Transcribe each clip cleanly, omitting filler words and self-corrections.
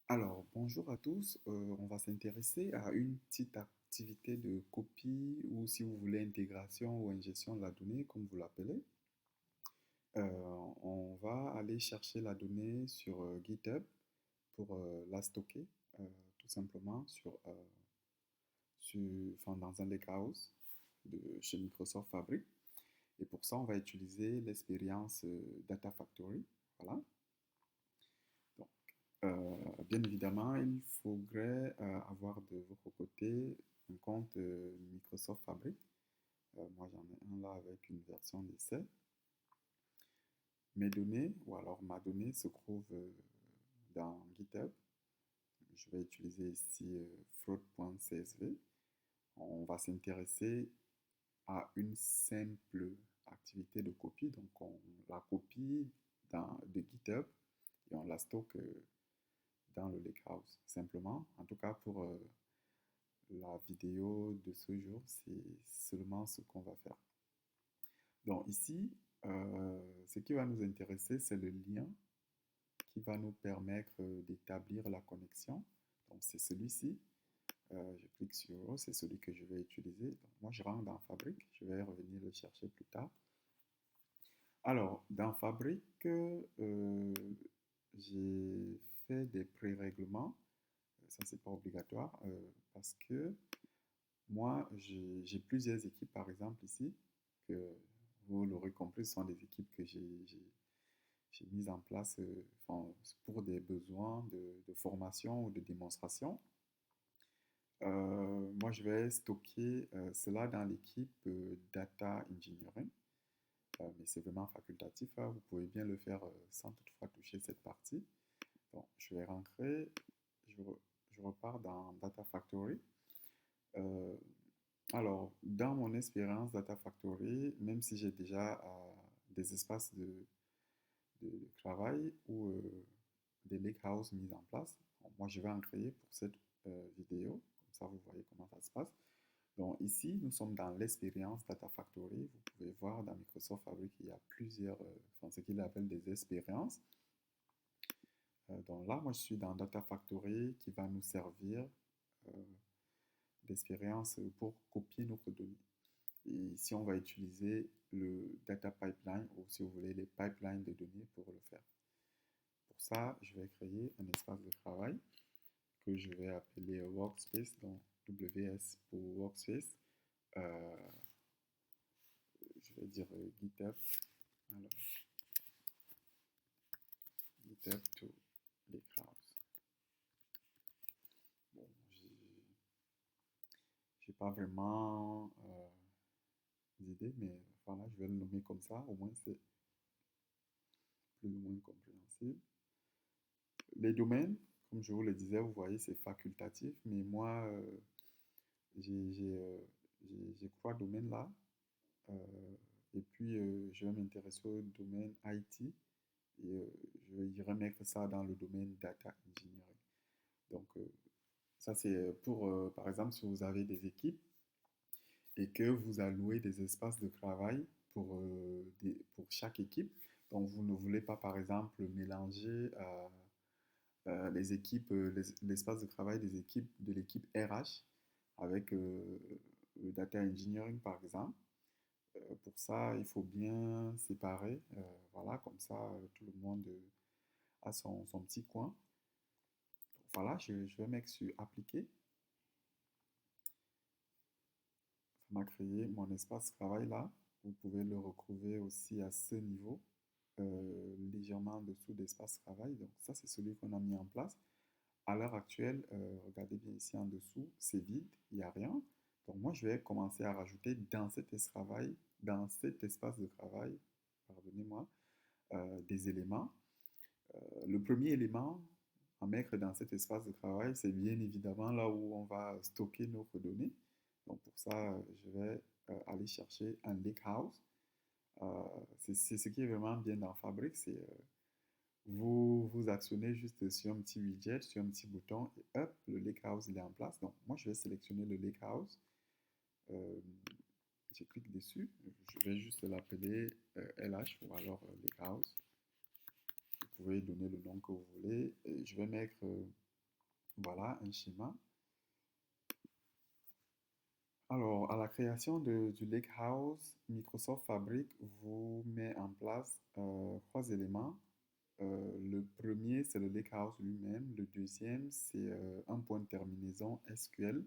Alors, bonjour à tous. On va s'intéresser à une petite activité de copie ou si vous voulez intégration ou ingestion de la donnée, comme vous l'appelez. On va aller chercher la donnée sur GitHub pour la stocker euh, tout simplement enfin, dans un lakehouse chez Microsoft Fabric. Et pour ça, on va utiliser l'expérience Data Factory. Voilà. Donc, bien évidemment, il faudrait avoir de votre côté un compte Microsoft Fabric. Moi, j'en ai un là avec une version d'essai. Mes données, ou alors ma donnée, se trouve dans GitHub. Je vais utiliser ici fraud.csv. On va s'intéresser à une simple activité de copie. Donc, on la copie de GitHub et on la stocke dans le lakehouse. Simplement, en tout cas pour la vidéo de ce jour, c'est seulement ce qu'on va faire. Donc ici, ce qui va nous intéresser, c'est le lien qui va nous permettre d'établir la connexion. Donc c'est celui-ci. Je clique sur, c'est celui que je vais utiliser. Donc, moi, je rentre dans Fabric. Je vais revenir le chercher plus tard. Alors, dans Fabric, j'ai fait des pré-règlements. Ça, c'est pas obligatoire parce que moi, j'ai plusieurs équipes, par exemple, ici, que vous l'aurez compris, ce sont des équipes que j'ai mises en place enfin, pour des besoins de formation ou de démonstration. Moi, je vais stocker cela dans l'équipe Data Engineering, mais c'est vraiment facultatif, hein. Vous pouvez bien le faire sans toutefois toucher cette partie. Bon, je vais rentrer, je, je repars dans Data Factory. Euh, Alors, dans mon expérience Data Factory, même si j'ai déjà des espaces de travail ou des lakehouse mis en place, bon, moi je vais en créer pour cette vidéo, comme ça vous voyez comment ça se passe. Donc ici, nous sommes dans l'expérience Data Factory. Vous pouvez voir dans Microsoft Fabric, il y a plusieurs, enfin, ce qu'il appelle des expériences. Donc là, moi je suis dans Data Factory qui va nous servir euh, d'expérience pour copier notre donnée. Et ici, on va utiliser le data pipeline ou si vous voulez les pipelines de données pour le faire. Pour ça, je vais créer un espace de travail que je vais appeler Workspace, donc WS pour Workspace. Euh, je vais dire GitHub. Alors, GitHub to Lakehouse. Bon, j'ai pas vraiment d'idée, mais voilà, je vais le nommer comme ça. Au moins, c'est plus ou moins compréhensible. Les domaines, comme je vous le disais, vous voyez, c'est facultatif, mais moi, j'ai j'ai, euh, j'ai 3 domaines là. Euh, et puis, je vais m'intéresser au domaine IT et je vais y remettre ça dans le domaine Data Engineering. Donc, ça, c'est pour, par exemple, si vous avez des équipes et que vous allouez des espaces de travail pour chaque équipe. Donc, vous ne voulez pas, par exemple, mélanger les équipes, l'espace de travail des équipes de l'équipe RH avec le data engineering par exemple. Pour ça, il faut bien séparer, voilà, comme ça tout le monde a son petit coin. Donc, voilà, je vais mettre sur appliquer. Ça m'a créé mon espace travail là. Vous pouvez le retrouver aussi à ce niveau, légèrement en dessous d'espace travail. Donc ça, c'est celui qu'on a mis en place. À l'heure actuelle, regardez bien ici en dessous, c'est vide, il n'y a rien. Donc moi, je vais commencer à rajouter dans cet espace de travail, pardonnez-moi, des éléments. Le premier élément à mettre dans cet espace de travail, c'est bien évidemment là où on va stocker nos données. Donc pour ça, je vais aller chercher un lakehouse. C'est ce qui est vraiment bien dans Fabric, c'est vous actionnez juste sur un petit widget, sur un petit bouton, et hop, le lakehouse il est en place. Donc, moi, je vais sélectionner le lakehouse. Euh, je clique dessus. Je vais juste l'appeler LH ou alors lakehouse. Vous pouvez donner le nom que vous voulez. Et je vais mettre Voilà un schéma. Alors, à la création du Lakehouse, Microsoft Fabric vous met en place trois éléments. Le premier, c'est le Lakehouse lui-même. Le deuxième, c'est un point de terminaison SQL.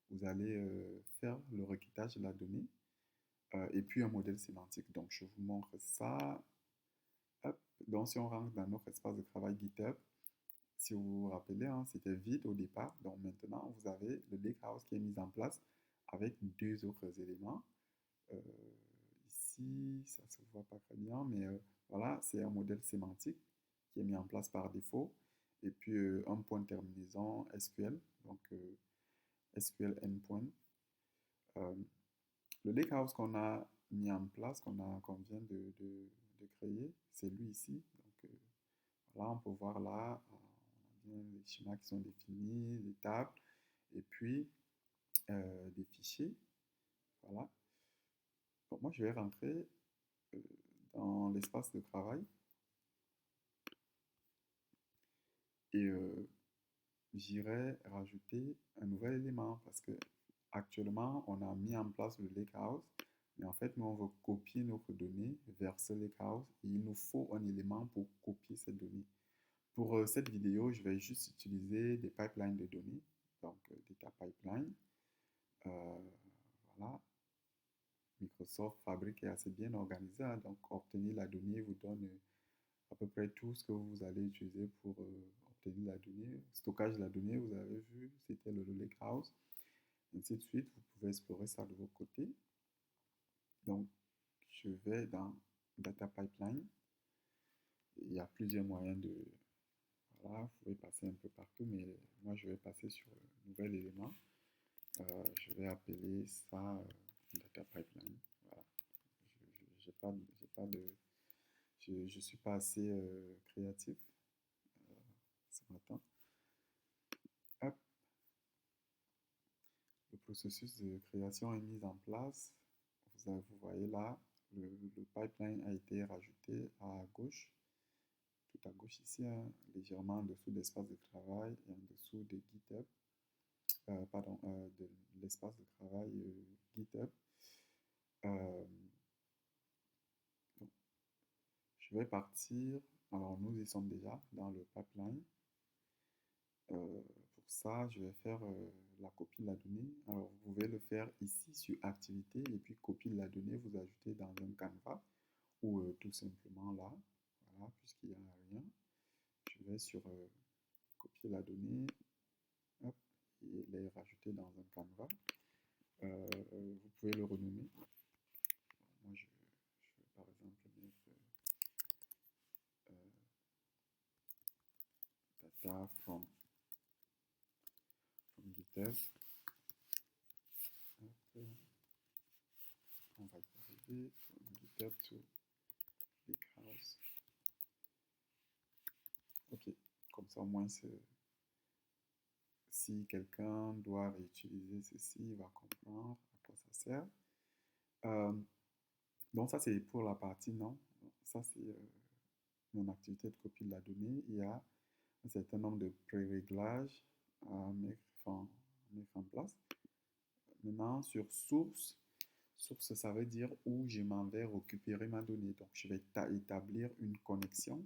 Vous allez faire le requêtage de la donnée. Et puis un modèle sémantique. Donc, je vous montre ça. Hop. Donc, si on rentre dans notre espace de travail GitHub, si vous vous rappelez, hein, c'était vide au départ. Donc, maintenant, vous avez le Lakehouse qui est mis en place avec deux autres éléments. Euh, Ici, ça ne se voit pas très bien, mais voilà, c'est un modèle sémantique qui est mis en place par défaut. Et puis, un point de terminaison SQL, donc SQL endpoint. Euh, le lakehouse qu'on a mis en place, qu'on vient de créer, c'est lui ici. Donc, voilà, on peut voir là, on a bien les schémas qui sont définis, les tables, et puis des fichiers. Voilà. Donc, moi, je vais rentrer euh, dans l'espace de travail et j'irai rajouter un nouvel élément parce que actuellement, on a mis en place le lakehouse, mais en fait, nous, on veut copier notre donnée vers ce lakehouse et il nous faut un élément pour copier cette donnée. Pour cette vidéo, je vais juste utiliser des pipelines de données, donc data pipeline. Euh, voilà, Microsoft Fabric est assez bien organisé, hein, donc obtenir la donnée vous donne à peu près tout ce que vous allez utiliser pour obtenir la donnée. Stockage de la donnée, vous avez vu, c'était le lakehouse. Ainsi de suite, vous pouvez explorer ça de votre côté. Donc, je vais dans Data Pipeline. Il y a plusieurs moyens de... Voilà, vous pouvez passer un peu partout, mais moi, je vais passer sur un nouvel élément. Je vais appeler ça Data Pipeline. Voilà. J'ai pas de, je suis pas assez créatif ce matin. Hop, le processus de création est mis en place. Vous voyez là, le pipeline a été rajouté à gauche, tout à gauche ici, hein, légèrement en dessous de l'espace de travail et en dessous de GitHub, pardon, de l'espace de travail GitHub. Euh, donc, je vais partir, alors nous y sommes déjà dans le pipeline. Pour ça, je vais faire la copie de la donnée. Alors, vous pouvez le faire ici sur Activité et puis copie de la donnée, vous ajoutez dans un canevas ou tout simplement là. Voilà, puisqu'il n'y a rien. Je vais sur copier la donnée hop, et les rajouter dans un canevas. Vous pouvez le renommer. Moi, je vais par exemple mettre data from GitHub. Hop, on va y arriver. From GitHub to Lakehouse. Ok, comme ça au moins si quelqu'un doit réutiliser ceci, il va comprendre à quoi ça sert. Euh, donc ça c'est pour la partie non. Ça c'est mon activité de copie de la donnée. Il y a un certain nombre de pré-réglages à mettre en place. Maintenant sur source, source ça veut dire où je m'en vais récupérer ma donnée. Donc je vais établir une connexion.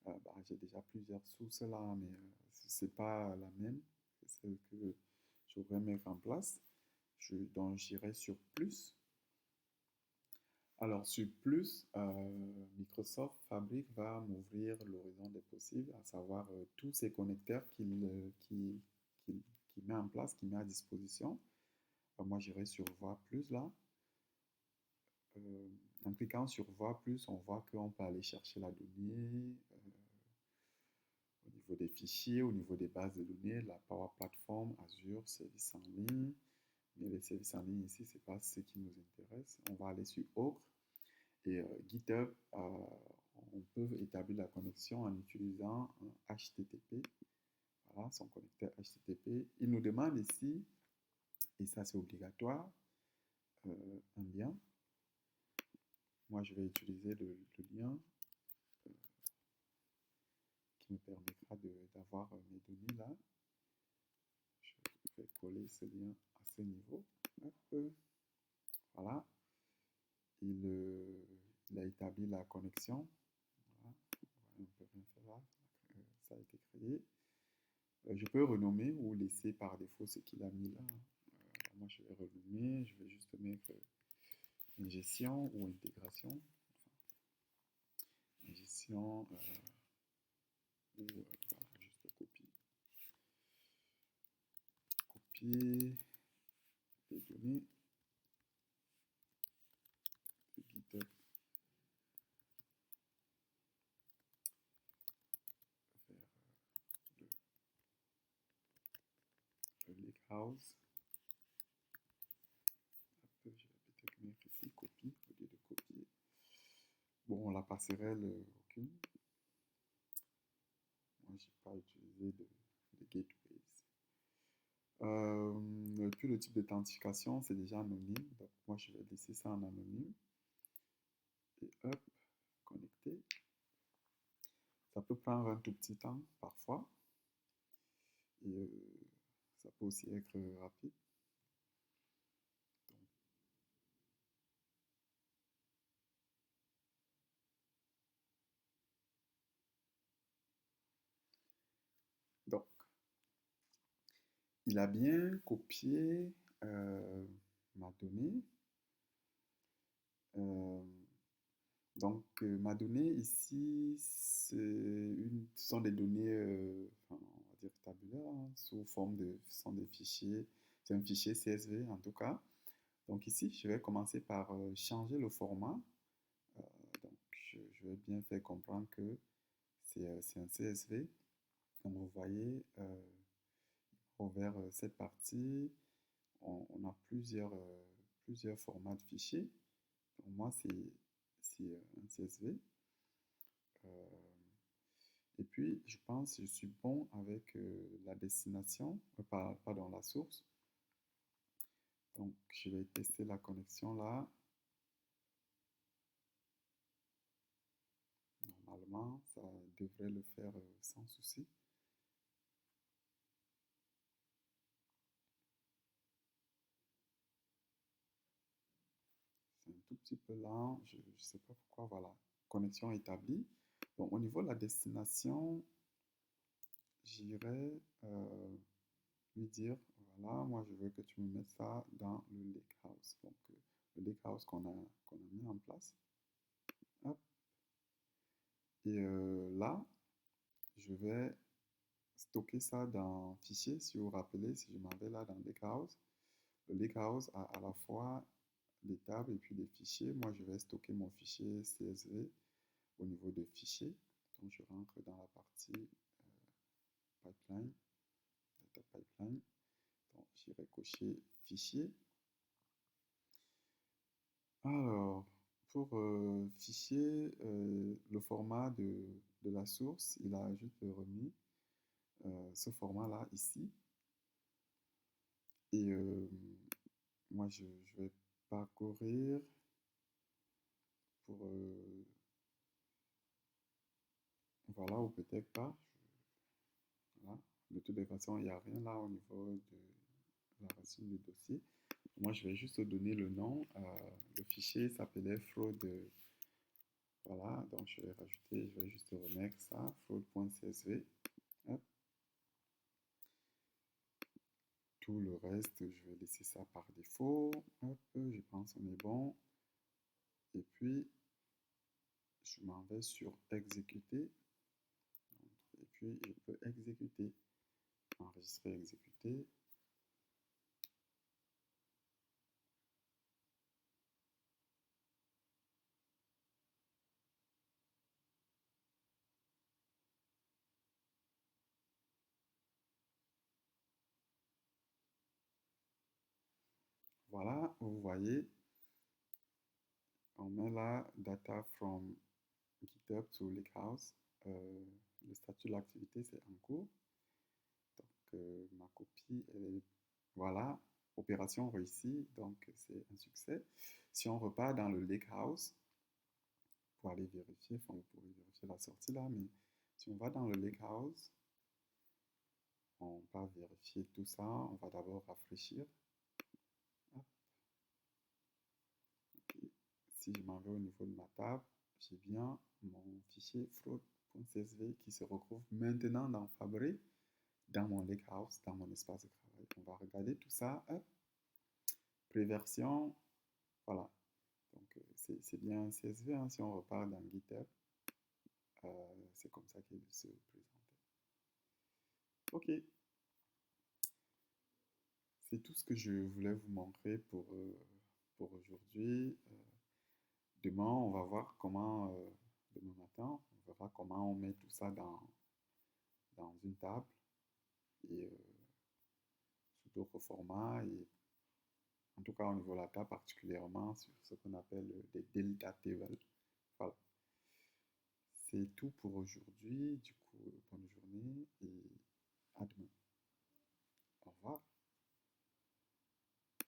Bah, j'ai déjà plusieurs sources là, mais c'est pas la même que celle que je voudrais mettre en place. Donc, j'irai sur plus. Alors, sur plus, Microsoft Fabric va m'ouvrir l'horizon des possibles, à savoir tous ces connecteurs qu'il met en place, qu'il met à disposition. Moi, j'irai sur voir plus là. En cliquant sur voir plus, on voit qu'on peut aller chercher la donnée, au niveau des fichiers, au niveau des bases de données, la Power Platform, Azure, services en ligne. Mais les services en ligne ici, ce n'est pas ce qui nous intéresse. On va aller sur Autres et GitHub. On peut établir la connexion en utilisant un HTTP. Voilà, son connecteur HTTP. Il nous demande ici, et ça c'est obligatoire, un lien. Moi, je vais utiliser le lien qui me permettra d'avoir mes données là. Je vais coller ce lien à ce niveau. Hop. Voilà. Il a établi la connexion. Voilà. On peut rien faire là. Ça a été créé. Je peux renommer ou laisser par défaut ce qu'il a mis là. Moi, je vais renommer. Je vais juste mettre ingestion ou intégration. Enfin, ingestion ou voilà, juste copie. Copier les données de GitHub vers le lakehouse. Je vais peut-être mettre ici copie au lieu de copier. Bon, la passerelle, aucune. Moi, je n'ai pas utilisé de gateways. Puis le type d'authentification, c'est déjà anonyme. Donc, moi, je vais laisser ça en anonyme. Et hop, connecter. Ça peut prendre un tout petit temps parfois. Et ça peut aussi être rapide. Donc, il a bien copié ma donnée. Donc, ma donnée ici, ce sont des données, enfin, on va dire tabulaires, hein, sous forme ce sont des fichiers, c'est un fichier CSV en tout cas. Donc ici, je vais commencer par changer le format. Euh, donc, je vais bien faire comprendre que c'est un CSV. Comme vous voyez, vers cette partie, on a plusieurs formats de fichiers. Pour moi, c'est un CSV. Et puis, je pense que je suis bon avec la destination, pardon, la source. Donc, je vais tester la connexion là. Normalement, ça devrait le faire sans souci. C'est un tout petit peu lent. Je ne sais pas pourquoi. Voilà. Connexion établie. Donc, au niveau de la destination, j'irai lui dire, voilà, moi je veux que tu me mettes ça dans le lakehouse. Donc, le lakehouse qu'on a mis en place. Hop. Et là, je vais stocker ça dans fichier. Si vous vous rappelez, si je m'en vais là dans lakehouse, le lakehouse a à la fois des tables et puis des fichiers. Moi, je vais stocker mon fichier CSV au niveau de fichiers. Donc, je rentre dans la partie pipeline, data pipeline. Donc, j'irai cocher fichier. Alors, pour fichier, le format de la source, il a juste remis ce format-là ici. Et moi, je vais parcourir pour... voilà, ou peut-être pas. Voilà. De toutes les façons, il n'y a rien là au niveau de la racine du dossier. Moi, je vais juste donner le nom. Le fichier s'appelait fraud. Voilà, donc je vais rajouter, je vais juste remettre ça, fraud.csv. Hop. Tout le reste, je vais laisser ça par défaut. Hop, je pense qu'on est bon. Et puis, je m'en vais sur exécuter. Et puis, je peux exécuter. Enregistrer, exécuter. Voilà, vous voyez, on met là data from GitHub to Lakehouse. Le statut de l'activité, c'est en cours. Donc, ma copie, elle est, voilà, opération réussie, donc c'est un succès. Si on repart dans le Lakehouse, pour aller vérifier, enfin, vous pouvez vérifier la sortie là, mais si on va dans le Lakehouse, on va vérifier tout ça. On va d'abord rafraîchir. Hop, ok. Si je m'en vais au niveau de ma table, j'ai bien mon fichier fraud.csv qui se retrouve maintenant dans Fabric, dans mon lakehouse, dans mon espace de travail. On va regarder tout ça. Hop, préversion, voilà. Donc, c'est bien un CSV, hein, si on repart dans GitHub. C'est comme ça qu'il se présentait. Ok, c'est tout ce que je voulais vous montrer pour aujourd'hui. Demain, on va voir comment, demain matin, on verra comment on met tout ça dans une table et sous d'autres formats. Et en tout cas, au niveau de la table, particulièrement sur ce qu'on appelle des delta tables. Voilà. C'est tout pour aujourd'hui. Du coup, bonne journée et à demain.